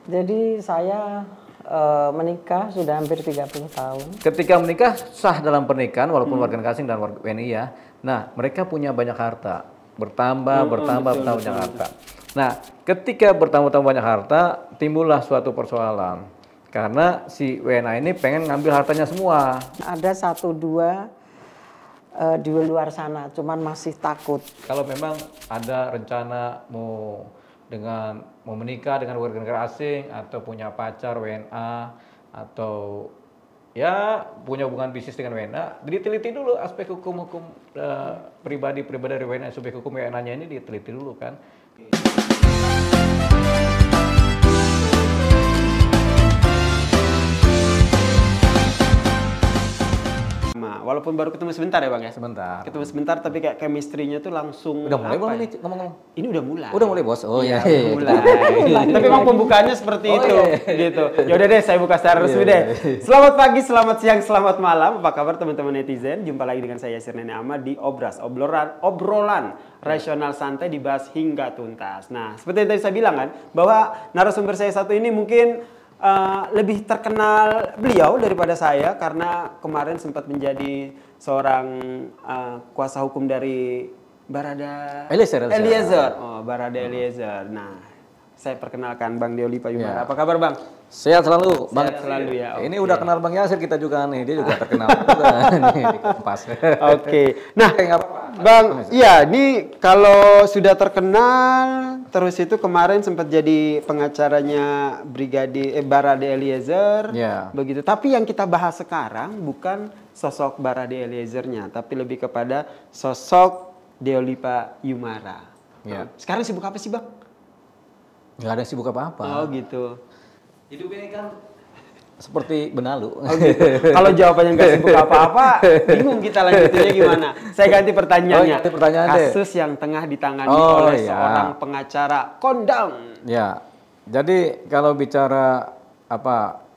Jadi saya menikah sudah hampir 30 tahun. Ketika menikah sah dalam pernikahan walaupun warga negara asing dan warga WNI ya. Nah, mereka punya banyak harta. Bertambah banyak harta. Nah, ketika bertambah banyak harta, timbullah suatu persoalan. Karena si WNA ini pengen ngambil hartanya semua. Ada satu dua di luar sana, cuman masih takut. Kalau memang ada rencana mau menikah dengan warga negara asing atau punya pacar WNA atau ya punya hubungan bisnis dengan WNA, diteliti dulu aspek hukum pribadi dari WNA, aspek hukum WNA-nya ini diteliti dulu kan. Walaupun baru ketemu sebentar ya Bang ya? Sebentar. Ketemu sebentar tapi kayak chemistry-nya tuh langsung. Udah mulai belum nih ngomong-ngomong? Ini udah mulai. Udah mulai bos? Oh iya. Udah mulai. Tapi memang pembukaannya seperti itu. Gitu. Yaudah deh saya buka secara resmi deh. Selamat pagi, selamat siang, selamat malam. Apa kabar teman-teman netizen? Jumpa lagi dengan saya Yasir Nene Ahmad di obrolan rasional santai dibahas hingga tuntas. Nah seperti yang tadi saya bilang kan, bahwa narasumber saya satu ini mungkin lebih terkenal beliau daripada saya karena kemarin sempat menjadi seorang kuasa hukum dari Barada Eliezer. Oh, Barada Eliezer. Nah, saya perkenalkan Bang Deolipa Yumara. Ya. Apa kabar Bang? Sehat selalu, Bang. Sehat selalu ya. Ini udah kenal Bang Yasir kita juga nih, dia juga terkenal juga nih di Kompas. Oke. Nah, Bang, iya, ini kalau sudah terkenal, terus itu kemarin sempat jadi pengacaranya Barada Eliezer, begitu. Tapi yang kita bahas sekarang bukan sosok Barada Eliezernya, tapi lebih kepada sosok Deolipa Yumara. Ya. Sekarang sibuk apa sih Bang? Nggak ada yang sibuk apa-apa. Oh gitu. Hidup ini kan seperti benalu. Oh gitu. Kalau jawabannya nggak sibuk apa-apa, bingung kita lanjutinnya gimana. Saya ganti pertanyaannya. Kasus yang tengah ditangani oleh seorang pengacara kondang. Ya, jadi kalau bicara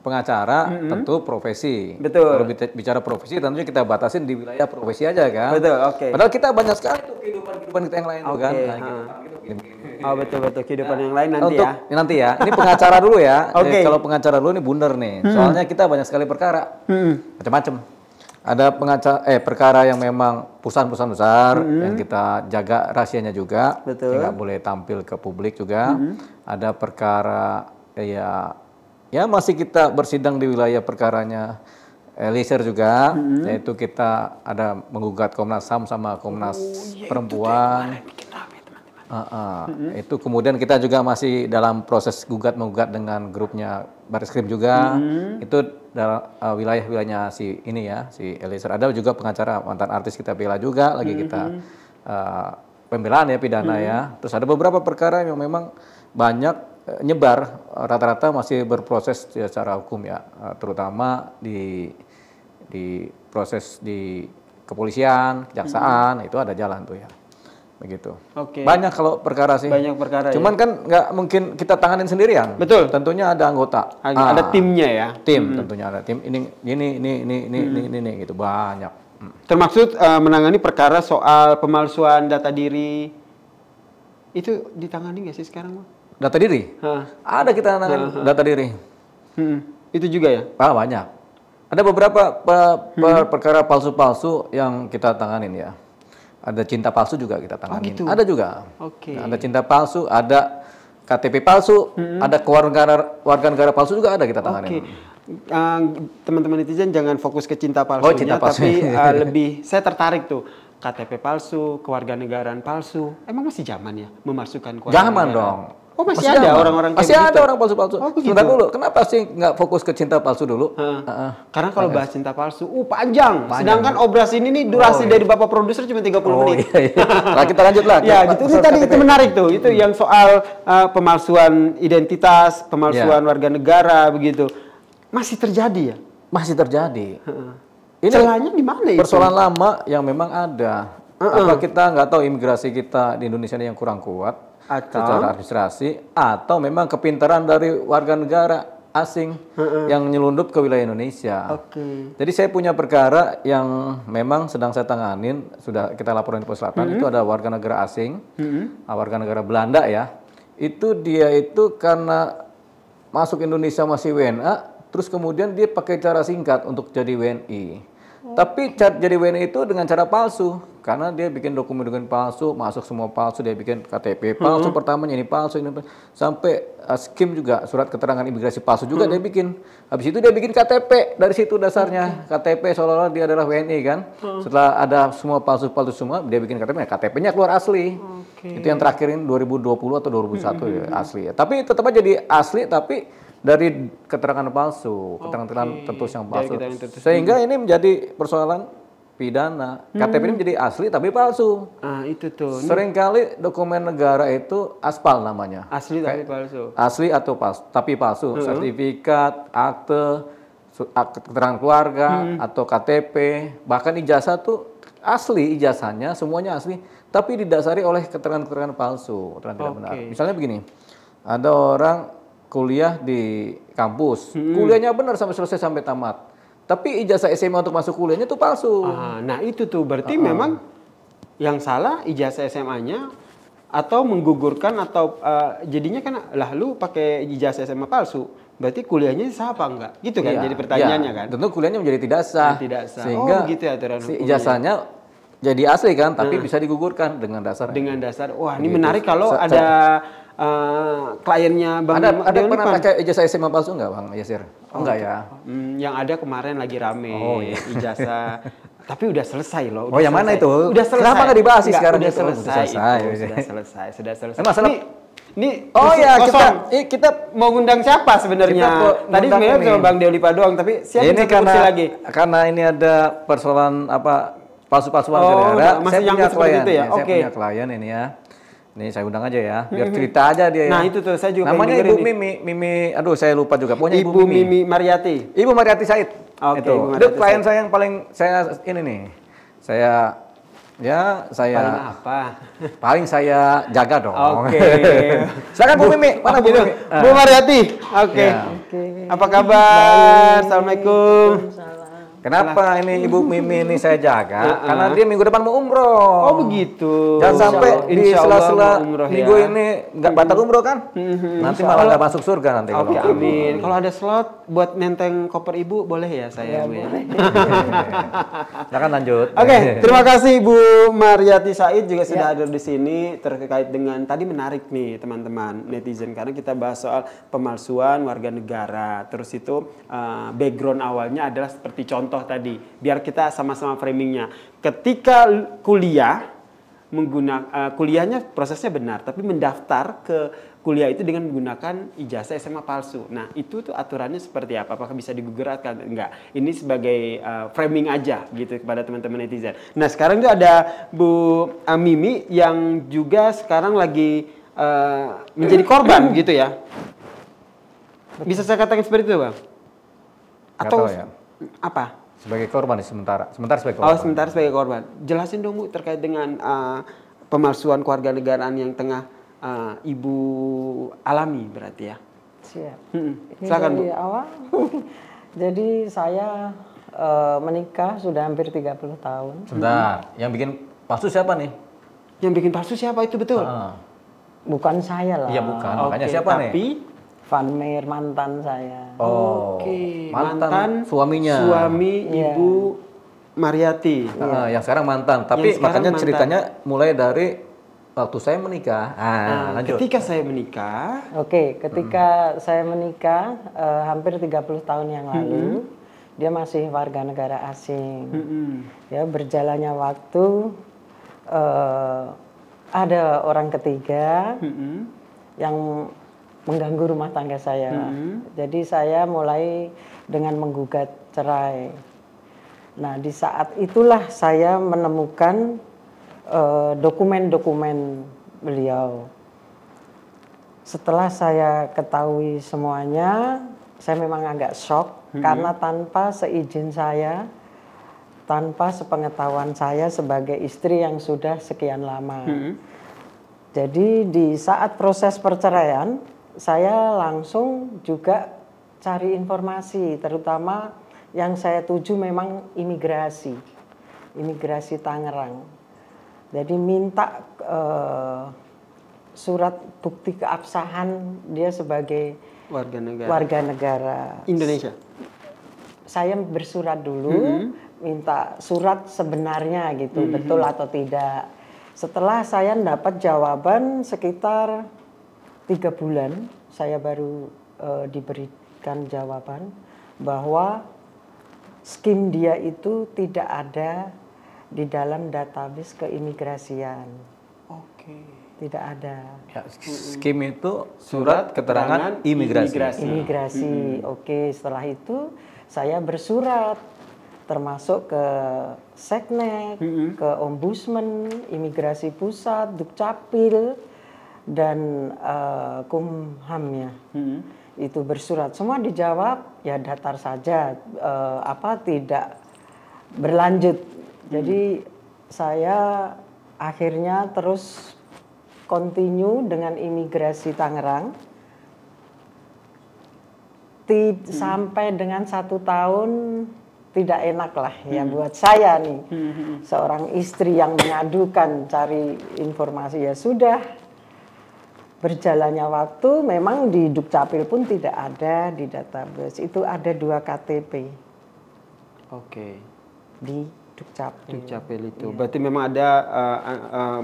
pengacara tentu profesi. Betul. Kalau bicara profesi tentunya kita batasin di wilayah profesi aja kan. Betul, oke. Padahal kita banyak sekali tuh kehidupan kita yang lain tuh kan. Oh betul kehidupan yang lain nanti Nanti ya. Ini pengacara dulu ya. Oke. Kalau pengacara dulu ini bundar nih. Soalnya kita banyak sekali perkara. Macam-macam. Ada perkara yang memang perusahaan besar yang kita jaga rahasianya juga. Betul. Nggak boleh tampil ke publik juga. Ada perkara ya masih kita bersidang di wilayah perkaranya Eliezer juga, yaitu kita ada menggugat Komnas HAM sama Komnas Perempuan. Itu kemudian kita juga masih dalam proses menggugat dengan grupnya Barreskrim juga. Itu dalam wilayahnya si Eliezer. Ada juga pengacara mantan artis kita bela juga, lagi kita pembelaan ya pidana ya. Terus ada beberapa perkara yang memang banyak nyebar, rata-rata masih berproses secara hukum ya, terutama di proses di kepolisian, kejaksaan, itu ada jalan tuh ya, begitu. Oke. Banyak kalau perkara sih. Banyak perkara. Cuman kan nggak mungkin kita tanganin sendirian. Betul. Tentunya ada anggota. Ada timnya ya. Tim tentunya ada tim. Ini gitu banyak. Termaksud menangani perkara soal pemalsuan data diri itu ditangani nggak sih sekarang Bang? Data diri? Ada kita nangani data diri. Itu juga ya? Banyak. Ada beberapa perkara palsu-palsu yang kita tanganin ya. Ada cinta palsu juga kita tanganin. Oh, gitu? Ada juga. Oke. Nah, ada cinta palsu, ada KTP palsu, ada warga negara palsu juga ada kita tanganin. Teman-teman netizen jangan fokus ke cinta palsunya, cinta palsu. tapi lebih saya tertarik tuh. KTP palsu, kewarganegaraan palsu. Emang masih zaman ya memasukkan kewarganegaraan? Zaman dong. Oh masih ada orang-orang kayak begitu? Masih ada orang palsu-palsu. Oh, begitu? Sebentar dulu, kenapa sih nggak fokus ke cinta palsu dulu? Karena kalau bahas cinta palsu, panjang. Sedangkan obras ini nih durasi dari Bapak produser cuma 30 menit. Iya. Nah, kita lanjut lah. Ya, gitu. Ini tadi itu menarik tuh. Itu yang soal pemalsuan identitas, pemalsuan warga negara begitu. Masih terjadi ya? Masih terjadi. Ini celahnya di mana itu? Persoalan lama yang memang ada. Apa kita nggak tahu imigrasi kita di Indonesia ini yang kurang kuat secara administrasi, atau memang kepintaran dari warga negara asing yang nyelundup ke wilayah Indonesia. Jadi saya punya perkara yang memang sedang saya tanganin, sudah kita laporin di Pos Selatan. Itu ada warga negara asing, warga negara Belanda ya. Itu dia itu karena masuk Indonesia masih WNA, terus kemudian dia pakai cara singkat untuk jadi WNI. Tapi jadi WNI itu dengan cara palsu, karena dia bikin dokumen-dokumen palsu, masuk semua palsu, dia bikin KTP palsu pertamanya ini palsu, sampai SKIM juga, surat keterangan imigrasi palsu juga dia bikin. Habis itu dia bikin KTP, dari situ dasarnya KTP seolah-olah dia adalah WNI kan. Setelah ada semua palsu-palsu semua, dia bikin KTP, KTP-nya keluar asli. Itu yang terakhir ini 2020 atau 2021 ya asli ya. Tapi tetap aja jadi asli, tapi dari keterangan palsu, keterangan tertulis yang palsu. Sehingga ini menjadi persoalan pidana. KTP ini menjadi asli tapi palsu. Itu tuh. Seringkali dokumen negara itu aspal namanya. Asli tapi palsu. Asli atau tapi palsu. Sertifikat, akte, keterangan keluarga atau KTP, bahkan ijazah tuh asli, ijazahnya semuanya asli, tapi didasari oleh keterangan-keterangan palsu, keterangan tidak benar. Misalnya begini, ada orang kuliah di kampus, kuliahnya benar sampai selesai sampai tamat, tapi ijazah SMA untuk masuk kuliahnya itu palsu. Nah itu tuh berarti memang yang salah ijazah SMA-nya atau menggugurkan atau jadinya kan lah lu pakai ijazah SMA palsu, berarti kuliahnya sah apa enggak? Gitu kan jadi pertanyaannya kan. Tentu kuliahnya menjadi tidak sah. Tidak sah. Sehingga gitu ya aturan si ijazahnya jadi asli kan, tapi bisa digugurkan dengan dasar. Dengan dasar, wah ini menarik kalau ada kliennya Bang. Ada pernah pakai ijazah SMA palsu nggak Bang Yasir? Enggak ya? Yang ada kemarin lagi rame ijazah. Tapi udah selesai loh. Yang mana itu? Udah selesai. Kenapa nggak dibahas sih sekarang? Sudah selesai. Sudah selesai. Ini kita mau ngundang siapa sebenarnya? Tadi sebenarnya sama Bang Deolipa doang, tapi siapa lagi? Karena ini ada persoalan palsu-palsuan negara. Saya punya klien. Itu ya? Saya punya klien ini ya. Ini saya undang aja ya, biar cerita aja dia ya. Nah itu tuh, saya juga namanya Ibu Mimi, aduh saya lupa juga. Pokoknya Ibu Mimi Mariati. Ibu Mariati Said. Itu klien saya yang paling saya ini nih. Saya paling apa? Paling saya jaga dong. Silakan Bu Mimi, mana Bu Mimi? Bu Mariati. Apa kabar? Assalamualaikum. Kenapa ini Ibu Mimi ini saya jaga? Karena dia minggu depan mau umroh. Oh begitu. Jangan sampai di sela-sela minggu ini nggak batal umroh kan? Nanti malah nggak masuk surga nanti. Oke, amin. Kalau ada slot buat nenteng koper Ibu boleh ya saya? Silakan lanjut. Oke, terima kasih Bu Mariati Said juga sudah hadir di sini terkait dengan tadi menarik nih teman-teman netizen karena kita bahas soal pemalsuan warga negara. Terus itu background awalnya adalah seperti contoh tadi, biar kita sama-sama framingnya. Ketika kuliah kuliahnya prosesnya benar, tapi mendaftar ke kuliah itu dengan menggunakan ijazah SMA palsu. Nah itu tuh aturannya seperti apa? Apakah bisa digugurkan? Enggak. Ini sebagai framing aja gitu kepada teman-teman netizen. Nah sekarang itu ada Bu Mimi yang juga sekarang lagi menjadi korban gitu ya. Bisa saya katakan seperti itu Bang? Atau apa? Sebagai korban sementara sebagai korban. Sementara sebagai korban. Jelasin dong Bu terkait dengan pemalsuan kewarganegaraan yang tengah Ibu alami berarti ya. Siap. Silakan Bu. Dari awal. Jadi saya menikah sudah hampir 30 tahun. Sebentar, yang bikin palsu siapa nih? Yang bikin palsu siapa itu betul? Bukan saya lah. Iya bukan, makanya siapa nih? Tapi Van Meer mantan saya. Mantan suaminya. Suami Ibu Mariati. Yang sekarang mantan. Tapi makanya ceritanya mulai dari waktu saya menikah. Lanjut. Ketika saya menikah. Ketika saya menikah hampir 30 tahun yang lalu, dia masih warga negara asing. Ya berjalannya waktu ada orang ketiga yang mengganggu rumah tangga saya. Jadi saya mulai dengan menggugat cerai. Nah di saat itulah saya menemukan dokumen-dokumen beliau. Setelah saya ketahui semuanya, saya memang agak shock karena tanpa seizin saya, tanpa sepengetahuan saya sebagai istri yang sudah sekian lama. Jadi di saat proses perceraian, saya langsung juga cari informasi, terutama yang saya tuju memang imigrasi Tangerang. Jadi minta surat bukti keabsahan dia sebagai warga negara Indonesia. Saya bersurat dulu, minta surat sebenarnya gitu, betul atau tidak. Setelah saya dapat jawaban sekitar 3 bulan, saya baru diberikan jawaban bahwa skim dia itu tidak ada di dalam database keimigrasian. Oke. Tidak ada. Ya, skim itu surat keterangan imigrasi. Imigrasi. Oke, setelah itu saya bersurat termasuk ke Seknek, ke Ombudsman, Imigrasi Pusat, Dukcapil dan Kumham ya. Itu bersurat. Semua dijawab ya datar saja, tidak berlanjut. Jadi saya akhirnya terus continue dengan imigrasi Tangerang sampai dengan 1 tahun. Tidak enak lah ya buat saya nih, seorang istri yang mengadukan cari informasi. Ya sudah, berjalannya waktu memang di Dukcapil pun tidak ada di database. Itu ada 2 KTP. Oke. Di Dukcapil. Dukcapil itu. Berarti memang ada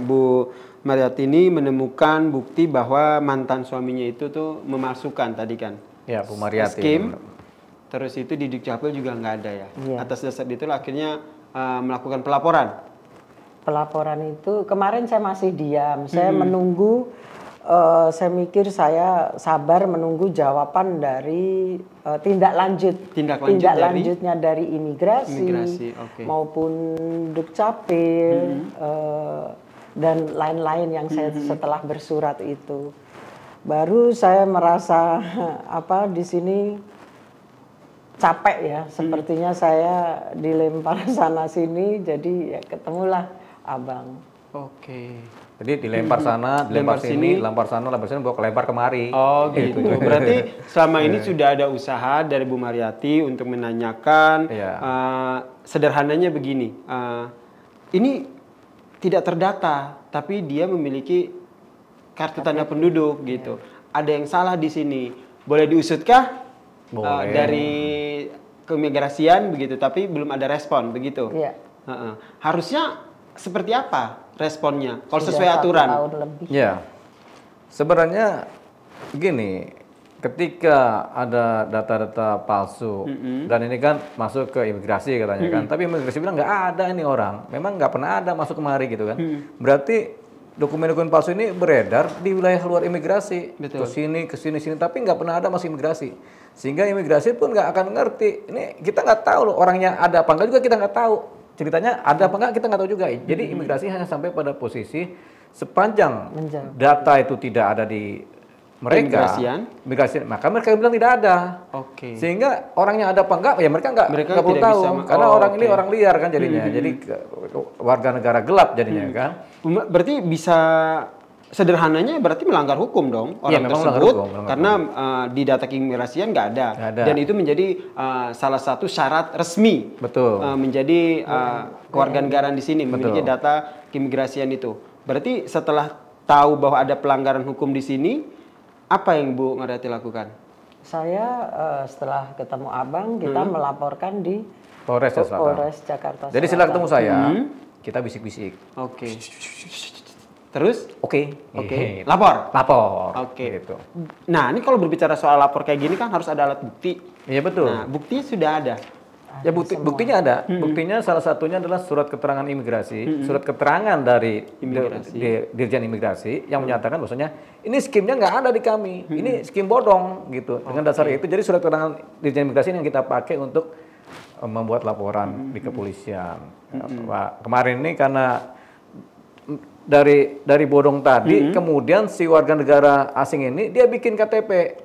Bu Mariyatini menemukan bukti bahwa mantan suaminya itu tuh memalsukan tadi kan. Ya, Bu Mariyati. Skim. Terus itu di Dukcapil juga nggak ada ya. Iya. Atas dasar itu akhirnya melakukan pelaporan. Pelaporan itu kemarin saya masih diam. Saya menunggu. Saya mikir saya sabar menunggu jawaban dari tindak lanjutnya dari imigrasi okay. maupun Dukcapil dan lain-lain yang saya setelah bersurat itu. Baru saya merasa di sini capek ya, sepertinya saya dilempar sana sini, jadi ya ketemulah abang. Oke. Jadi dilempar sana, dilempar sini, lempar sana, lempar sini, bawa kelempar kemari. Oh gitu. Berarti selama ini sudah ada usaha dari Bu Mariyati untuk menanyakan. Sederhananya begini, ini tidak terdata, tapi dia memiliki kartu tanda penduduk gitu. Ada yang salah di sini. Boleh diusutkah? Dari keimigrasian begitu, tapi belum ada respon begitu. Iya. Harusnya seperti apa responnya kalau sesuai aturan? Ya, sebenarnya begini, ketika ada data-data palsu dan ini kan masuk ke imigrasi katanya kan, tapi imigrasi bilang nggak ada ini orang, memang nggak pernah ada masuk kemari gitu kan. Berarti dokumen-dokumen palsu ini beredar di wilayah luar imigrasi, ke sini, tapi nggak pernah ada masuk imigrasi. Sehingga imigrasi pun nggak akan ngerti. Ini kita nggak tahu loh orangnya ada apa enggak juga kita nggak tahu. Ceritanya ada apa enggak kita nggak tahu juga. Jadi imigrasi hanya sampai pada posisi sepanjang data itu tidak ada di mereka, imigrasi, maka mereka bilang tidak ada. Sehingga orangnya ada apa enggak ya mereka nggak perlu tahu. Karena orang ini orang liar kan jadinya. Jadi warga negara gelap jadinya kan. Berarti bisa sederhananya berarti melanggar hukum dong orang tersebut karena di data keimigrasian nggak ada. Dan itu menjadi salah satu syarat resmi menjadi kewarganegaraan di sini memiliki data keimigrasian itu. Berarti setelah tahu bahwa ada pelanggaran hukum di sini, apa yang Bu Mariyati lakukan? Saya setelah ketemu abang kita melaporkan di Polres Jakarta Selatan. Jadi setelah ketemu saya kita bisik-bisik. Terus? Oke. Lapor. Gitu. Nah, ini kalau berbicara soal lapor kayak gini kan harus ada alat bukti. Iya betul. Nah, buktinya sudah ada. Ya buktinya ada. Buktinya salah satunya adalah surat keterangan imigrasi, surat keterangan dari Dirjen Imigrasi yang menyatakan bahwasanya ini skimnya nggak ada di kami. Ini skim bodong gitu. Dengan dasar itu jadi surat keterangan Dirjen Imigrasi yang kita pakai untuk membuat laporan di kepolisian. Kemarin ini karena dari bodong tadi, kemudian si warga negara asing ini dia bikin KTP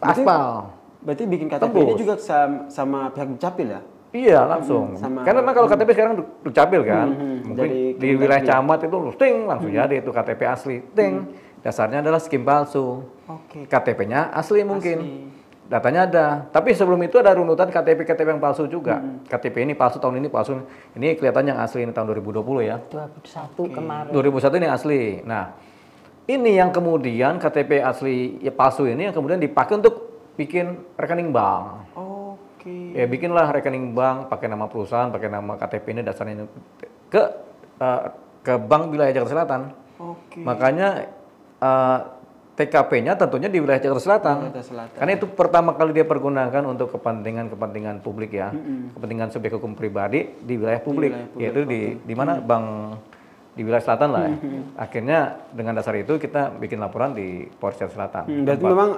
aspal. Berarti bikin KTP ini juga sama pihak Dukcapil ya? Iya langsung. Karena memang kalau KTP sekarang Dukcapil kan, mungkin di wilayah camat itu ting langsung jadi itu KTP asli, ting. Dasarnya adalah skim palsu. KTP-nya asli mungkin. Datanya ada, tapi sebelum itu ada runutan KTP yang palsu juga. KTP ini palsu, tahun ini palsu. Ini kelihatan yang asli ini tahun 2020 ya. 2021 kemarin. 2021 ini asli. Nah, ini yang kemudian KTP asli ya, palsu ini yang kemudian dipakai untuk bikin rekening bank. Oke. Ya bikinlah rekening bank pakai nama perusahaan, pakai nama KTP ini dasarnya ke bank wilayah Jakarta Selatan. Oke. Makanya TKP-nya tentunya di wilayah Jakarta Selatan. Karena itu pertama kali dia pergunakan untuk kepentingan publik ya, kepentingan subjek hukum pribadi di wilayah publik, yaitu di mana bank di wilayah selatan lah. Ya. Akhirnya dengan dasar itu kita bikin laporan di Polres Jakarta Selatan. Berarti memang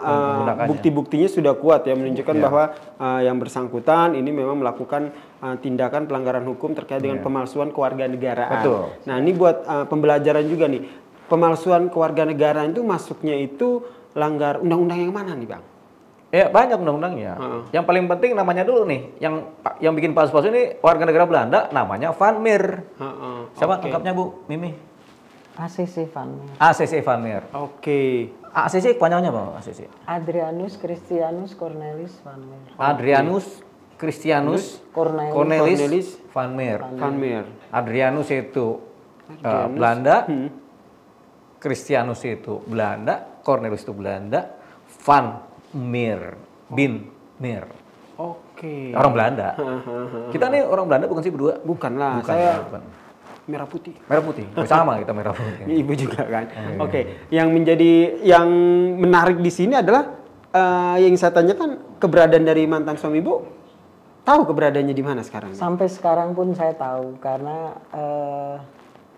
bukti-buktinya sudah kuat ya menunjukkan bahwa yang bersangkutan ini memang melakukan tindakan pelanggaran hukum terkait dengan pemalsuan kewarganegaraan. Betul. Nah ini buat pembelajaran juga nih, pemalsuan kewarganegaraan itu masuknya itu langgar undang-undang yang mana nih Bang? Ya banyak undang-undangnya. Yang paling penting namanya dulu nih, yang bikin palsu-palsu ini warga negara Belanda namanya Van Meer. Siapa lengkapnya Bu Mimi? ACC Van Meer. ACC Van Meer. Oke. ACC kepanjangannya apa ACC? Adrianus Christianus Cornelis Van Meer. Adrianus Christianus Cornelis Van Meer. Van Meer. Adrianus itu Belanda, Christianus itu Belanda, Cornelis itu Belanda, Van Meer, bin Meer. Oke. Orang Belanda. Kita nih orang Belanda bukan sih berdua? Bukan lah, Bukan, saya bukan. merah putih. Merah putih. Sama kita merah putih. Ibu juga kan. Oke. Yang menarik di sini adalah yang saya tanyakan keberadaan dari mantan suami Ibu. Tahu keberadaannya di mana sekarang? Sampai sekarang pun saya tahu karena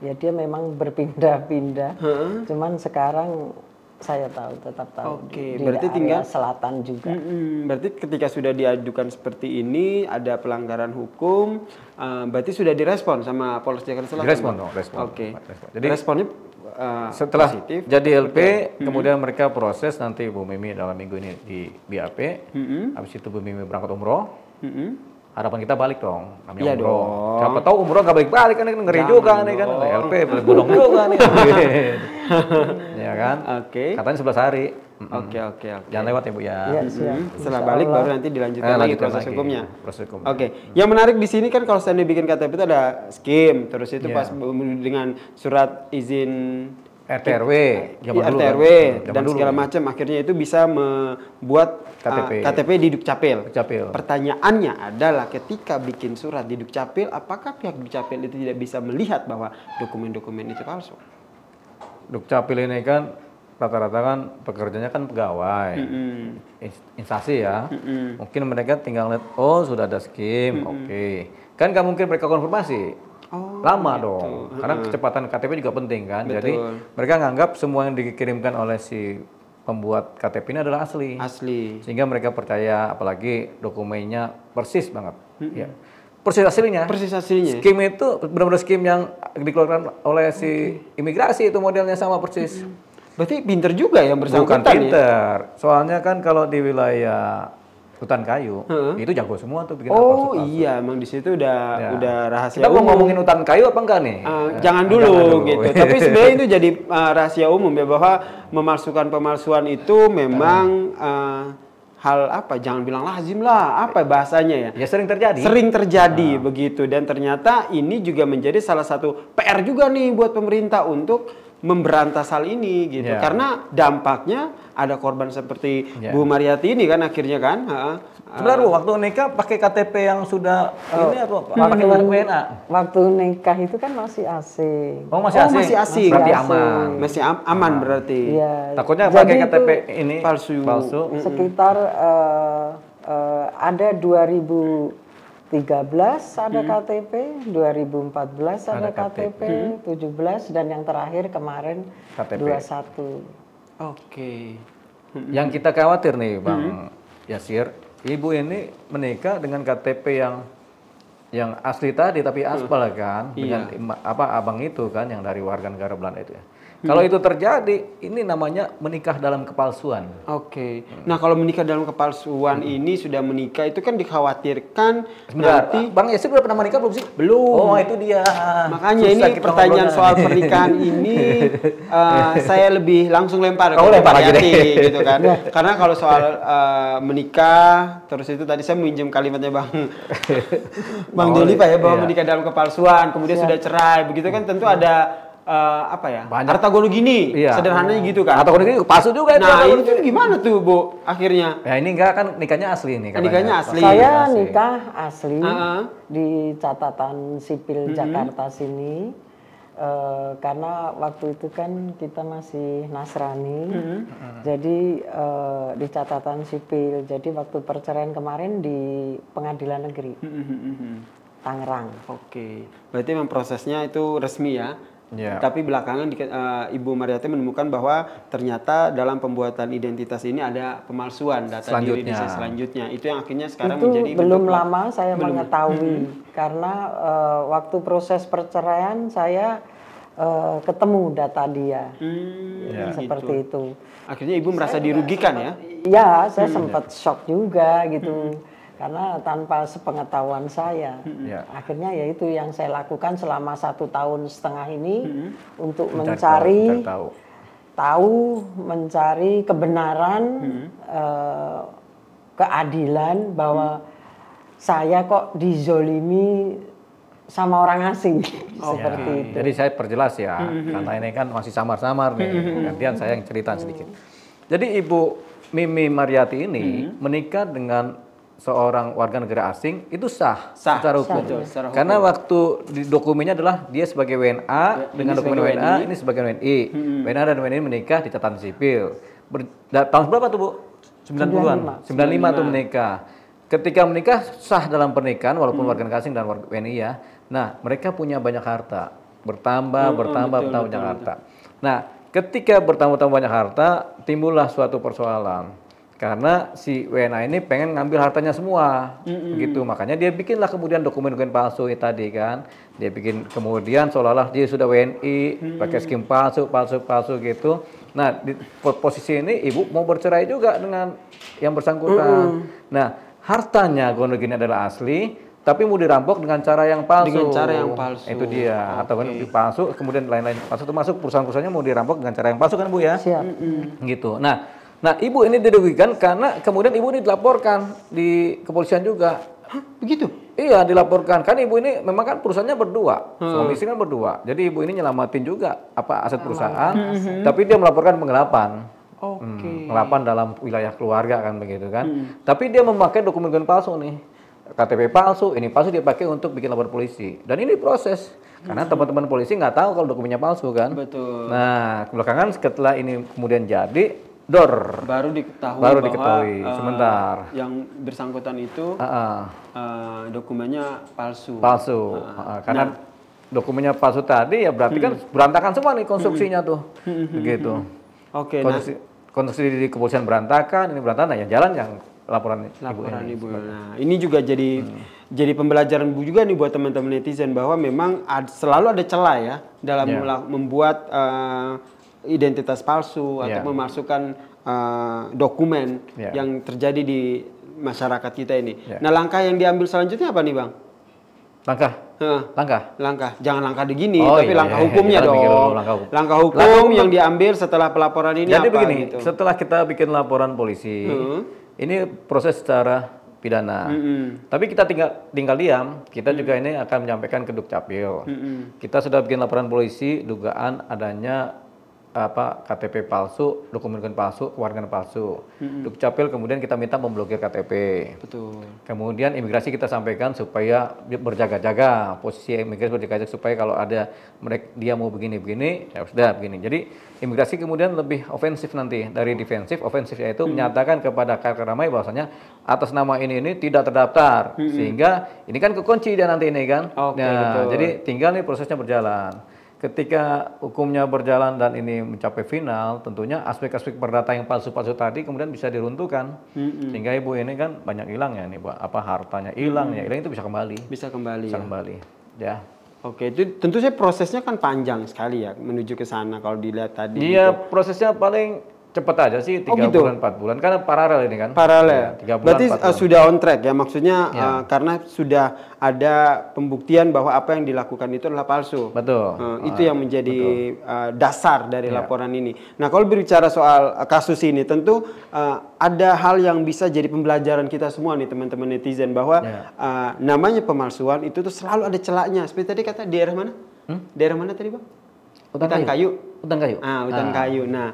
ya dia memang berpindah-pindah. Cuman sekarang saya tahu, tetap tahu. Oke, di berarti area tinggal selatan juga. Berarti ketika sudah diajukan seperti ini, ada pelanggaran hukum, berarti sudah direspon sama Polres Jakarta Selatan. Direspon dong, respon. Oke. Jadi responnya setelah positif. jadi LP, kemudian mereka proses nanti Bu Mimi dalam minggu ini di BAP. Habis itu Bu Mimi berangkat umroh. Harapan kita balik dong, namanya Iya umroh. dong. Siapa tahu umroh nggak balik-balik kan ngeri juga nih kan. LP bolong juga nih. Ya kan? Oke. Katanya 11 hari. Oke. Jangan lewat ya Bu ya. Iya, siap. Setelah balik baru nanti dilanjutkan lagi lanjutkan proses lagi. hukumnya. Proses hukum. Oke. Yang menarik di sini kan kalau saya bikin KTP itu ada skim, terus itu pas dengan surat izin RT/RW, zaman dulu RT/RW kan. dan segala macam, akhirnya itu bisa membuat KTP di Dukcapil. Dukcapil. Pertanyaannya adalah ketika bikin surat di Dukcapil, apakah pihak Dukcapil itu tidak bisa melihat bahwa dokumen-dokumen itu palsu? Dukcapil ini kan rata-rata kan pekerjanya kan pegawai, instansi ya. Mungkin mereka tinggal lihat, oh sudah ada skim, oke. Kan nggak mungkin mereka konfirmasi. Lama dong, karena kecepatan KTP juga penting kan. Betul. Jadi mereka nganggap semua yang dikirimkan oleh si pembuat KTP ini adalah asli. Sehingga mereka percaya, apalagi dokumennya persis banget. Ya. Persis aslinya. Skim itu benar-benar skim yang dikeluarkan oleh si imigrasi, itu modelnya sama persis. Berarti pinter juga yang bersangkutan. Bukan pinter, soalnya kan kalau di wilayah hutan kayu itu jago semua tuh bikin palsu-palsu. Iya, emang di situ udah rahasia Kita umum. mau ngomongin hutan kayu apa enggak nih? Jangan dulu gitu. Tapi sebenarnya itu jadi rahasia umum ya, bahwa pemalsuan itu memang hal apa? Jangan bilang lazim lah, apa bahasanya ya? Ya sering terjadi. Sering terjadi begitu, dan ternyata ini juga menjadi salah satu PR juga nih buat pemerintah untuk memberantas hal ini gitu. Karena dampaknya ada korban seperti Bu Mariati ini kan akhirnya kan. Sebentar Bu, waktu nikah pakai KTP yang sudah ini atau pakai WNA? Waktu nikah itu kan masih asing. Oh masih asing? Masih asing. Berarti Masih aman. Masih aman berarti. Iya. Takutnya Jadi pakai itu KTP ini palsu. sekitar ada 2013 ada KTP, 2014 ada KTP, 17 dan yang terakhir kemarin KTP. 21. Oke. Yang kita khawatir nih Bang Yasir, ibu ini menikah dengan KTP yang asli tadi tapi aspal kan, dengan abang itu kan yang dari warga negara Belanda itu ya. Kalau itu terjadi, ini namanya menikah dalam kepalsuan. Oke. Nah kalau menikah dalam kepalsuan ini sudah menikah itu kan dikhawatirkan Sebentar, nanti. Bang Yasir udah pernah menikah belum sih? Belum. Oh itu dia. Makanya Susah ini kita pertanyaan ngobrolnya. soal pernikahan ini saya lebih langsung lempar ke lempar Pak aja deh. Yati, gitu kan. Karena kalau soal menikah, terus itu tadi saya minjem kalimatnya Bang Joni Pak ya, bahwa menikah dalam kepalsuan, kemudian sudah cerai, begitu kan tentu ada apa ya? Banyak. Harta gono gini, Iya. sederhananya gitu kan. Atau ini palsu juga itu. Nah, itu gimana tuh, Bu? Akhirnya Ya ini enggak kan nikahnya asli nih. nikahnya asli. Saya nikah asli Heeh. di catatan sipil Jakarta sini. Karena waktu itu kan kita masih Nasrani, jadi di catatan sipil. Jadi waktu perceraian kemarin di Pengadilan Negeri Tangerang. Oke, berarti memang prosesnya itu resmi ya. Ya. Tapi belakangan Ibu Mariati menemukan bahwa ternyata dalam pembuatan identitas ini ada pemalsuan data diri di selanjutnya. Itu yang akhirnya sekarang Itu menjadi belum bentuk lama saya mengetahui karena waktu proses perceraian saya ketemu data dia. Seperti itu. Akhirnya Ibu merasa dirugikan ya? Iya, saya sempat shock juga gitu. Karena tanpa sepengetahuan saya, akhirnya ya itu yang saya lakukan selama 1,5 tahun ini untuk mencari mencari kebenaran, keadilan bahwa saya kok dizolimi sama orang asing seperti itu. Jadi saya perjelas ya, karena ini kan masih samar-samar nih. Gantian saya yang cerita sedikit. Jadi Ibu Mimi Mariati ini menikah dengan seorang warga negara asing itu sah secara hukum. Secara hukum. Karena waktu di dokumennya adalah dia sebagai WNA dengan dokumen WNA, ini sebagai WNI. WNA dan WNI menikah di catatan sipil. Tahun berapa tuh, Bu? 90-an. 95 tuh menikah. Ketika menikah sah dalam pernikahan walaupun warga negara asing dan warga WNI ya. Nah, mereka punya banyak harta. Bertambah banyak harta. Nah, ketika bertambah banyak harta, timbullah suatu persoalan. Karena si WNA ini pengen ngambil hartanya semua, begitu. Makanya dia bikinlah kemudian dokumen-dokumen palsu tadi kan. Dia bikin kemudian seolah-olah dia sudah WNI, pakai skim palsu gitu. Nah, di posisi ini ibu mau bercerai juga dengan yang bersangkutan. Nah, hartanya gonogini adalah asli, tapi mau dirampok dengan cara yang palsu. Dengan cara yang palsu. Itu dia. Atau kan palsu, kemudian lain-lain palsu termasuk perusahaan-perusahaannya mau dirampok dengan cara yang palsu kan Bu ya? Siap. Gitu. Nah, ibu ini dirugikan karena kemudian ibu ini dilaporkan di kepolisian juga. Hah, begitu? Iya, dilaporkan. Kan ibu ini memang kan perusahaannya berdua. Suami istri kan berdua. Jadi ibu ini nyelamatin juga aset perusahaan, tapi dia melaporkan penggelapan. Penggelapan dalam wilayah keluarga kan begitu kan. Tapi dia memakai dokumen palsu nih. KTP palsu, ini palsu dia pakai untuk bikin lapor polisi. Dan ini proses. Karena teman-teman polisi nggak tahu kalau dokumennya palsu kan. Betul. Nah, belakangan setelah ini kemudian jadi baru diketahui bahwa sebentar yang bersangkutan itu dokumennya palsu. Karena dokumennya palsu tadi ya berarti kan berantakan semua nih konstruksinya tuh, begitu. Oke. Konstruksi di kepolisian berantakan, ini berantakan, ya jalan yang laporan ibu. Nah, ini juga jadi pembelajaran Bu juga nih buat teman-teman netizen bahwa memang selalu ada celah ya dalam membuat identitas palsu atau memasukkan dokumen yang terjadi di masyarakat kita ini. Nah, langkah yang diambil selanjutnya apa nih, Bang? Langkah. Jangan langkah begini, tapi langkah hukumnya dong. Langkah hukum yang diambil setelah pelaporan ini jadi apa begini, gitu. setelah kita bikin laporan polisi, ini proses secara pidana. Tapi kita tinggal diam, kita juga ini akan menyampaikan ke Dukcapil. Kita sudah bikin laporan polisi dugaan adanya KTP palsu, dokumen palsu, kewarganegaraan palsu. Dukcapil kemudian kita minta memblokir KTP. Betul. Kemudian imigrasi kita sampaikan supaya berjaga-jaga, posisi imigrasi berjaga-jaga supaya kalau ada dia mau begini-begini, ya sudah begini. Jadi imigrasi kemudian lebih ofensif nanti dari defensif. Ofensif yaitu menyatakan kepada kakak ramai bahwasanya atas nama ini tidak terdaftar, sehingga ini kan kekunci dia nanti ini kan. Nah, jadi tinggal nih prosesnya berjalan. Ketika hukumnya berjalan dan ini mencapai final, tentunya aspek-aspek perdata yang palsu-palsu tadi kemudian bisa diruntuhkan. Sehingga ibu ini kan banyak hilang ya nih, hartanya hilang, itu bisa kembali. Bisa kembali. Ya. Oke, itu tentu saja prosesnya kan panjang sekali ya menuju ke sana kalau dilihat tadi. Iya, prosesnya paling cepat aja sih 3 bulan 4 bulan karena paralel ini kan. Paralel. Ya, 3 bulan, berarti 4 bulan. Sudah on track ya maksudnya karena sudah ada pembuktian bahwa apa yang dilakukan itu adalah palsu. Betul. Itu yang menjadi dasar dari laporan ini. Nah, kalau berbicara soal kasus ini tentu ada hal yang bisa jadi pembelajaran kita semua nih teman-teman netizen bahwa namanya pemalsuan itu tuh selalu ada celahnya. Seperti tadi kata daerah mana? Daerah mana tadi, Bang? Hutan kayu. Hutan kayu. Hutan kayu. Nah,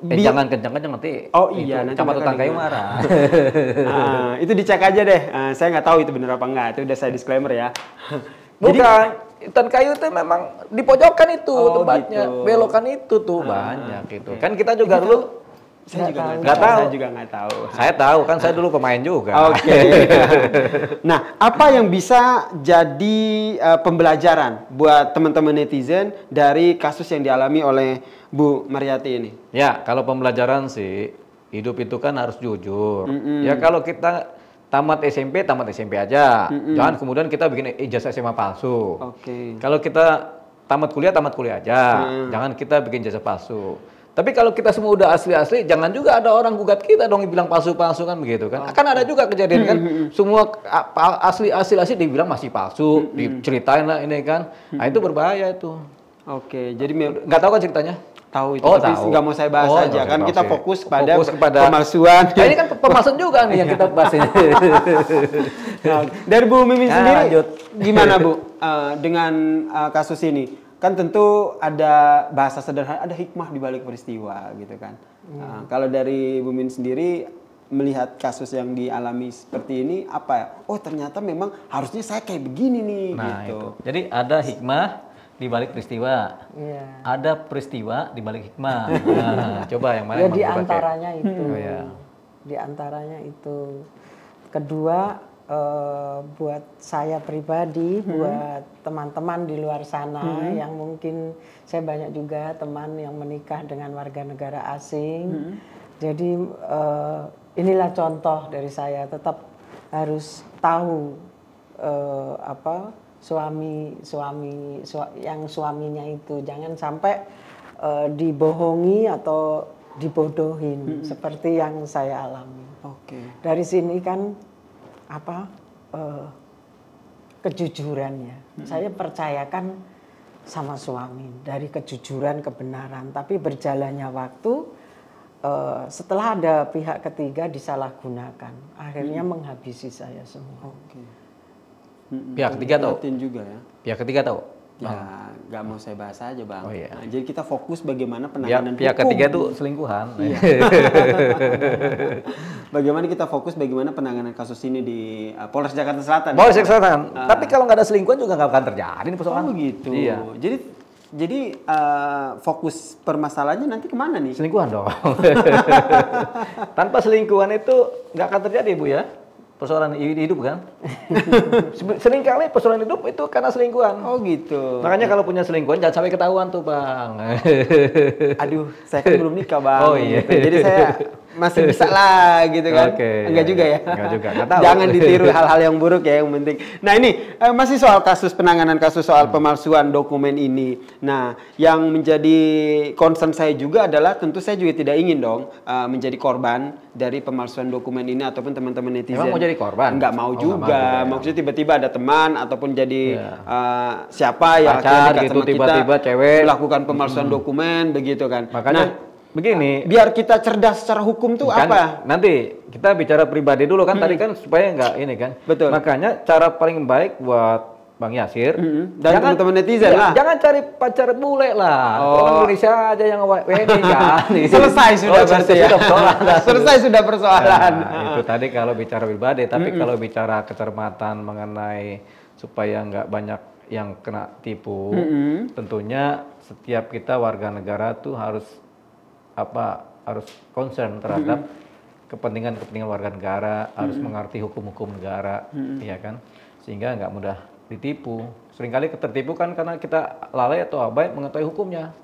jangan kencang-kencang nanti. Oh iya, nanti camat hutan kayu dengar. marah. Itu dicek aja deh. Saya nggak tahu itu benar apa enggak. Itu udah saya disclaimer ya. Bukan, hutan kayu itu memang di pojokan itu tempatnya. Gitu. Belokan itu tuh banyak gitu. Kan kita juga dulu Saya juga nggak tahu. Saya juga nggak tahu. Saya tahu kan saya dulu pemain juga. Oke. Nah, apa yang bisa jadi pembelajaran buat teman-teman netizen dari kasus yang dialami oleh Bu Mariyati ini? Ya, kalau pembelajaran sih hidup itu kan harus jujur. Ya kalau kita tamat SMP aja. Jangan kemudian kita bikin ijazah SMA palsu. Oke. Kalau kita tamat kuliah aja. Jangan kita bikin ijazah palsu. Tapi kalau kita semua udah asli-asli, jangan juga ada orang gugat kita dong bilang palsu-palsu kan begitu kan. Akan ada juga kejadian kan, semua asli dibilang masih palsu, diceritain lah ini kan. Nah itu berbahaya itu. Oke, jadi Nggak tahu kan ceritanya? tahu itu, Oh, tapi tahu. nggak mau saya bahas Oh, aja nggak kan usah kita bahas. fokus Fokus pada kepada pemalsuan. Nah, ini kan pemalsuan juga nih yang kita bahas ini. Nah, dari Bu Mimin Nah, sendiri, lanjut. gimana Bu dengan kasus ini? Kan tentu ada bahasa sederhana, ada hikmah di balik peristiwa gitu kan. Kalau dari Bu Mimin sendiri melihat kasus yang dialami seperti ini apa ya? Oh ternyata memang harusnya saya kayak begini nih Nah gitu. itu. Jadi ada hikmah di balik peristiwa. Iya. Ada peristiwa di balik hikmah. Nah, coba yang mana Ya yang mau di dipakai? antaranya itu. Oh, ya. Di antaranya itu. Kedua, buat saya pribadi, buat teman-teman di luar sana yang mungkin saya banyak juga teman yang menikah dengan warga negara asing. Jadi inilah contoh dari saya, tetap harus tahu yang suaminya itu jangan sampai dibohongi atau dibodohin seperti yang saya alami. Oke. Dari sini kan kejujurannya. Saya percayakan sama suami dari kejujuran kebenaran, tapi berjalannya waktu setelah ada pihak ketiga disalahgunakan, akhirnya menghabisi saya semua. Oke. Pihak ketiga tahu? Prihatin juga ya. Pihak ketiga tahu? Ya, nggak mau saya bahas aja Bang. Oh, iya. Nah, jadi kita fokus bagaimana penanganan Pihak hukum. ketiga itu selingkuhan. Iya. Bagaimana kita fokus bagaimana penanganan kasus ini di Polres Jakarta Selatan. Polres Jakarta Selatan. Tapi kalau nggak ada selingkuhan juga nggak akan terjadi nih persoalan. Oh gitu. Iya. Jadi fokus permasalahannya nanti kemana nih? Selingkuhan dong. Tanpa selingkuhan itu nggak akan terjadi Bu ya. Persoalan hidup kan. Seringkali persoalan hidup itu karena selingkuhan. Oh gitu. Makanya kalau punya selingkuhan jangan sampai ketahuan tuh Bang. Aduh, saya kan belum nikah Bang. Oh iya. Jadi saya masih bisa lah gitu kan. Oke, Enggak iya, juga iya. ya. Enggak juga, enggak tahu. Jangan ditiru hal-hal yang buruk ya yang penting. Nah ini masih soal penanganan kasus soal pemalsuan dokumen ini. Nah yang menjadi concern saya juga adalah tentu saya juga tidak ingin dong menjadi korban dari pemalsuan dokumen ini ataupun teman-teman netizen. Emang mau jadi korban? Enggak mau Oh, juga. nggak mau juga, ya. Maksudnya tiba-tiba ada teman ataupun jadi siapa yang Pacar dekat gitu, sama tiba-tiba kita cewek melakukan pemalsuan dokumen begitu kan. Makanya begini. Biar kita cerdas secara hukum tuh Kan apa? nanti kita bicara pribadi dulu kan tadi kan supaya nggak ini kan. Betul. Makanya cara paling baik buat Bang Yasir Dan teman-teman netizen lah. Jangan cari pacar bule lah. Oh. Orang Indonesia aja yang wedding kan. Selesai sudah berarti ya. Sudah persoalan. Selesai sudah persoalan. Nah, itu tadi kalau bicara pribadi, tapi kalau bicara kecermatan mengenai supaya nggak banyak yang kena tipu, tentunya setiap kita warga negara tuh harus concern terhadap kepentingan warga negara, harus mengerti hukum-hukum negara, ya kan, sehingga nggak mudah ditipu. Seringkali tertipu kan karena kita lalai atau abai mengetahui hukumnya.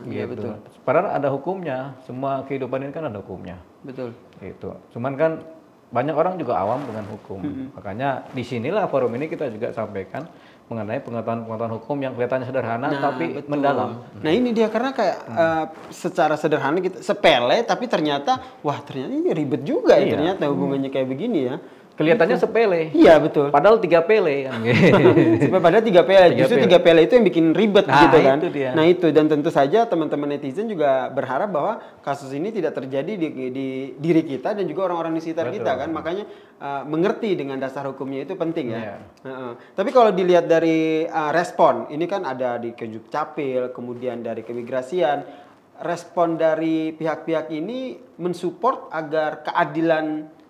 Iya Gitu. betul. Padahal ada hukumnya, semua kehidupan ini kan ada hukumnya. Betul. Gitu. Cuman kan banyak orang juga awam dengan hukum. Makanya disinilah forum ini kita juga sampaikan mengenai pengetahuan hukum yang kelihatannya sederhana tapi betul. mendalam. Nah ini dia karena kayak secara sederhana kita sepele tapi ternyata wah ternyata ini ribet juga ya Iya. ternyata hubungannya kayak begini ya. kelihatannya sepele. Iya betul. Padahal 3 pele kan. Padahal 3 pele. Justru 3 pele itu yang bikin ribet gitu kan. Itu dia. Nah itu, dan tentu saja teman-teman netizen juga berharap bahwa kasus ini tidak terjadi di diri kita dan juga orang-orang di sekitar kita kan. Makanya mengerti dengan dasar hukumnya itu penting ya. Tapi kalau dilihat dari respon, ini kan ada di Kejukcapil, kemudian dari keimigrasian, respon dari pihak-pihak ini mensupport agar keadilan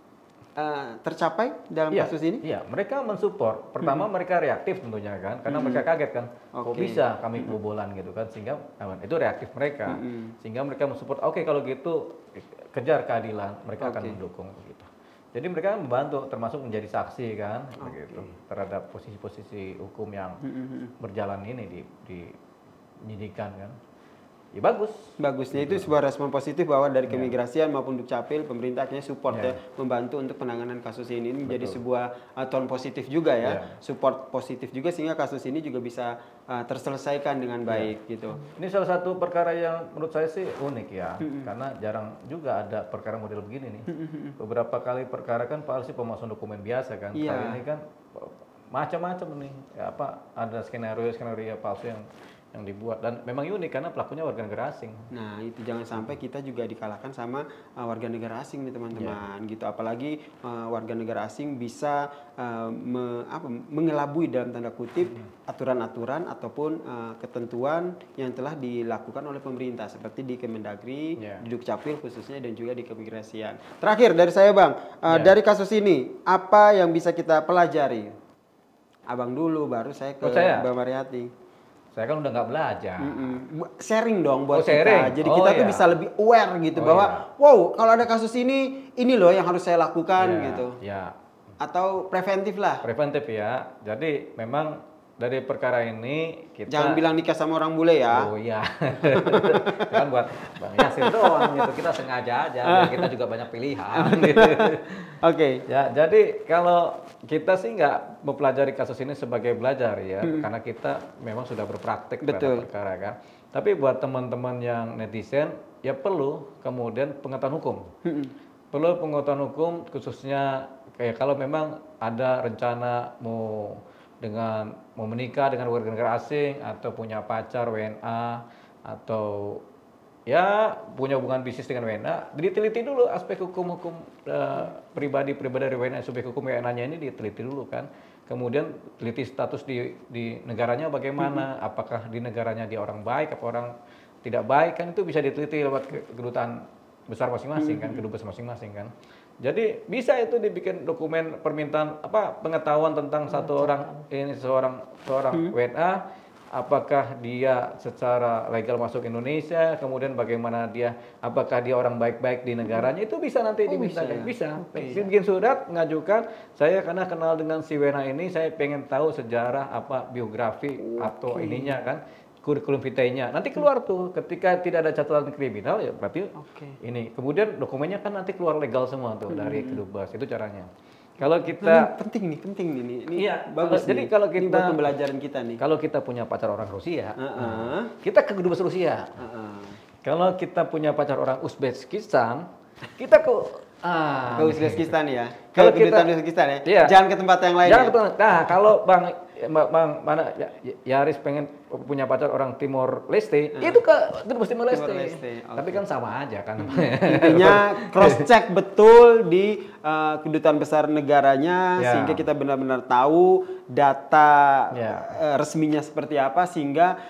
tercapai dalam kasus ini? Iya, mereka mensupport. Pertama mereka reaktif tentunya kan, karena mereka kaget kan, kok bisa kami kebobolan gitu kan, sehingga itu reaktif mereka, sehingga mereka mensupport. Oke, kalau gitu kejar keadilan, mereka akan mendukung gitu. Jadi mereka membantu, termasuk menjadi saksi kan, begitu, terhadap posisi-posisi hukum yang berjalan ini di penyidikan kan. Ya bagus. Bagusnya itu sebuah respon positif bahwa dari keimigrasian maupun Dukcapil pemerintah akhirnya support ya, membantu untuk penanganan kasus ini. Ini menjadi sebuah tone positif juga ya, support positif juga sehingga kasus ini juga bisa terselesaikan dengan baik gitu. Ini salah satu perkara yang menurut saya sih unik ya, karena jarang juga ada perkara model begini nih. Beberapa kali perkara kan palsu pemalsuan dokumen biasa kan, kali ini kan macam-macam nih, ya, ada skenario palsu yang dibuat, dan memang unik karena pelakunya warga negara asing. Nah itu jangan sampai kita juga dikalahkan sama warga negara asing nih teman-teman gitu, apalagi warga negara asing bisa mengelabui dalam tanda kutip aturan-aturan ataupun ketentuan yang telah dilakukan oleh pemerintah seperti di Kemendagri, di Dukcapil khususnya, dan juga di keimigrasian. Terakhir dari saya Bang, dari kasus ini apa yang bisa kita pelajari? Abang dulu baru saya ke Mbak Mariati. Saya kan udah nggak belajar. Sharing dong buat sharing. kita. Jadi kita tuh bisa lebih aware gitu bahwa wow, kalau ada kasus ini loh yang harus saya lakukan gitu. Ya. Atau preventif lah. Preventif ya. Jadi memang dari perkara ini kita jangan bilang nikah sama orang bule ya. Oh iya. Kan buat Bang Yasir doang gitu. Kita sengaja aja biar kita juga banyak pilihan gitu. Oke. Ya, jadi kalau kita sih nggak mempelajari kasus ini sebagai belajar ya, karena kita memang sudah berpraktek terhadap perkara kan. Tapi buat teman-teman yang netizen ya perlu kemudian pengetahuan hukum. Perlu pengetahuan hukum khususnya kayak kalau memang ada rencana mau menikah dengan warga negara asing atau punya pacar WNA atau ya punya hubungan bisnis dengan WNA, diteliti dulu aspek hukum-hukum pribadi dari WNA, subjek hukum WNA-nya ini diteliti dulu kan. Kemudian teliti status di negaranya bagaimana, apakah di negaranya dia orang baik apa orang tidak baik kan, itu bisa diteliti lewat kedutaan besar masing-masing kan, kedubes masing-masing kan. Jadi bisa itu dibikin dokumen permintaan pengetahuan tentang seorang WNA, apakah dia secara legal masuk Indonesia, kemudian bagaimana apakah dia orang baik-baik di negaranya, itu bisa nanti dimintakan. Bisa. Bikin surat, mengajukan, saya karena kenal dengan si WNA ini, saya pengen tahu sejarah biografi atau ininya kan, kurikulum vitae-nya. Nanti keluar tuh, ketika tidak ada catatan kriminal ya berarti ini. Kemudian dokumennya kan nanti keluar legal semua tuh dari kedubes. Itu caranya. Kalau kita penting nih. Ini iya, bagus. Jadi kalau kita buat pembelajaran kita nih. Kalau kita punya pacar orang Rusia, kita ke kedubes Rusia. Kalau kita punya pacar orang Uzbekistan, kita ke Uzbekistan ya. Kalau kita Uzbekistan ya. Jangan ke tempat yang lain. Nah, kalau Bang mana Yaris pengen punya pacar orang Timor Leste, itu ke kedubes Timor Leste. Tapi kan sama aja kan. Intinya cross check betul di kedutaan besar negaranya sehingga kita benar-benar tahu data resminya seperti apa, sehingga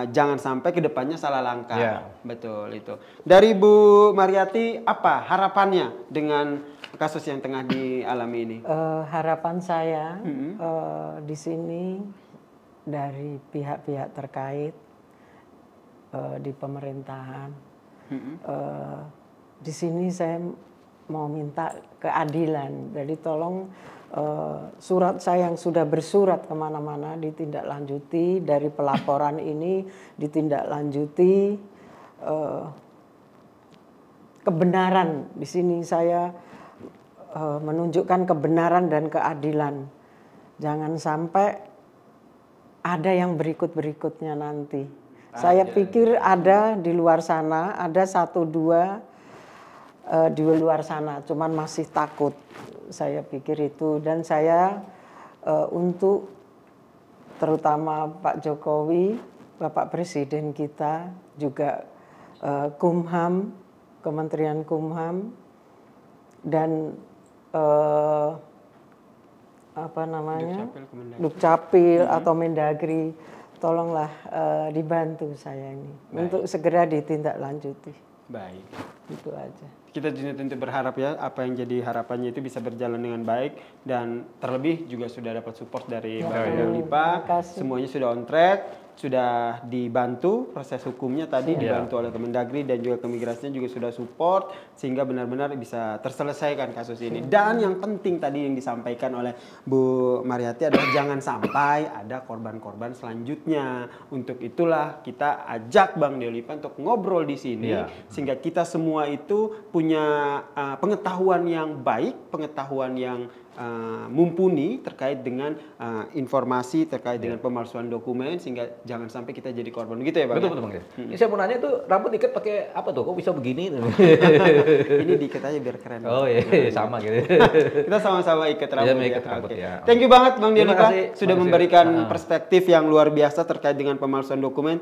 jangan sampai kedepannya salah langkah. Betul itu. Dari Bu Mariati, apa harapannya dengan kasus yang tengah dialami ini? Harapan saya di sini dari pihak-pihak terkait di pemerintahan, di sini saya mau minta keadilan. Jadi tolong surat saya yang sudah bersurat kemana-mana ditindaklanjuti, dari pelaporan ini ditindaklanjuti, kebenaran di sini saya menunjukkan kebenaran dan keadilan. Jangan sampai ada yang berikut-berikutnya nanti. Saya pikir ada di luar sana, ada 1-2 di luar sana, cuman masih takut. Saya pikir itu, dan saya untuk terutama Pak Jokowi, Bapak Presiden kita, juga Kumham, Kementerian Kumham, dan apa namanya, Dukcapil atau Mendagri, tolonglah dibantu saya ini untuk segera ditindaklanjuti. Baik. Itu aja. Kita tentu berharap ya apa yang jadi harapannya itu bisa berjalan dengan baik, dan terlebih juga sudah dapat support dari Bapak Lipa. Semuanya sudah on track, sudah dibantu proses hukumnya tadi dibantu oleh Kemendagri, dan juga keimigrasinya juga sudah support sehingga benar-benar bisa terselesaikan kasus ini. Dan yang penting tadi yang disampaikan oleh Bu Mariati adalah jangan sampai ada korban-korban selanjutnya. Untuk itulah kita ajak Bang Deolipa untuk ngobrol di sini sehingga kita semua itu punya pengetahuan yang baik, pengetahuan yang mumpuni terkait dengan informasi terkait dengan pemalsuan dokumen, sehingga jangan sampai kita jadi korban, gitu ya Bang? Betul, Bang. Ini saya mau nanya tuh, rambut diikat pakai apa tuh? Kok bisa begini? Ini diikat aja biar keren. Oh iya, sama gitu. Kita sama-sama ikat rambut, ikat rambut ya. Thank you banget Bang Deolipa sudah memberikan perspektif yang luar biasa terkait dengan pemalsuan dokumen.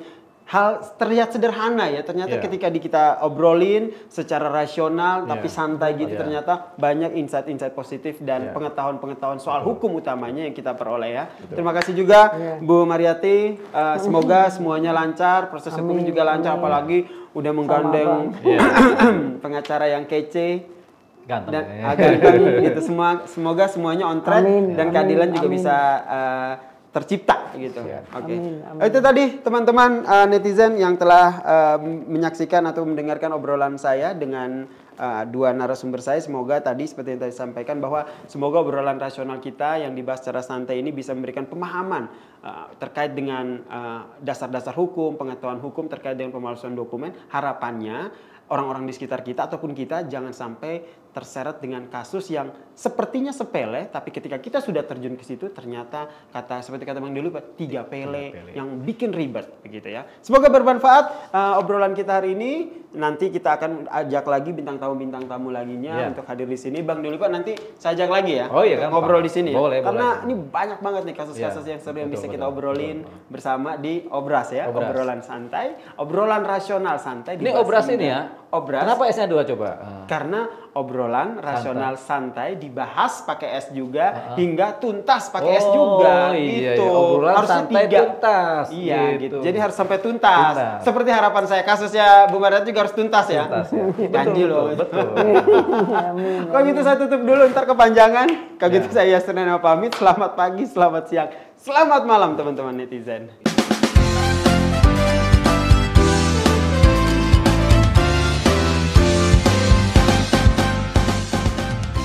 Hal terlihat sederhana ya, ternyata ketika kita obrolin secara rasional tapi santai gitu, ternyata banyak insight-insight positif dan pengetahuan-pengetahuan soal hukum utamanya yang kita peroleh ya. Terima kasih juga Bu Mariati, semoga semuanya lancar, proses hukumnya juga lancar, apalagi udah menggandeng pengacara yang kece. Ganteng. Ganteng gitu. Semoga semuanya on track dan keadilan juga bisa tercipta gitu. Oke. Itu tadi teman-teman netizen yang telah menyaksikan atau mendengarkan obrolan saya dengan dua narasumber saya. Semoga tadi seperti yang tadi sampaikan, bahwa semoga obrolan rasional kita yang dibahas secara santai ini bisa memberikan pemahaman terkait dengan dasar-dasar hukum, pengetahuan hukum terkait dengan pemalsuan dokumen. Harapannya orang-orang di sekitar kita ataupun kita jangan sampai terseret dengan kasus yang sepertinya sepele, tapi ketika kita sudah terjun ke situ ternyata seperti kata Bang Deolipa, 3 pele yang bikin ribet begitu ya. Semoga bermanfaat obrolan kita hari ini. Nanti kita akan ajak lagi bintang tamu laginya untuk hadir di sini. Bang Deolipa nanti saya ajak lagi ya. Oh iya, ngobrol di sini. Boleh, karena ini banyak banget nih kasus-kasus yang seru yang bisa kita obrolin bersama di Obras ya. Obrolan santai, obrolan rasional santai. Ini Obras ini ya. Obras. Kenapa S-nya 2 coba? Karena obrolan rasional santai dibahas pakai S juga hingga tuntas pakai S juga gitu. Obrolan harusnya santai 3. tuntas. Iya gitu. Jadi harus sampai tuntas. Seperti harapan saya, kasusnya Bu Mariati juga harus tuntas ya. Janji loh. Betul. Kalau gitu saya tutup dulu, ntar kepanjangan. Kalau gitu saya Yasir Nena pamit. Selamat pagi, selamat siang, selamat malam teman-teman netizen.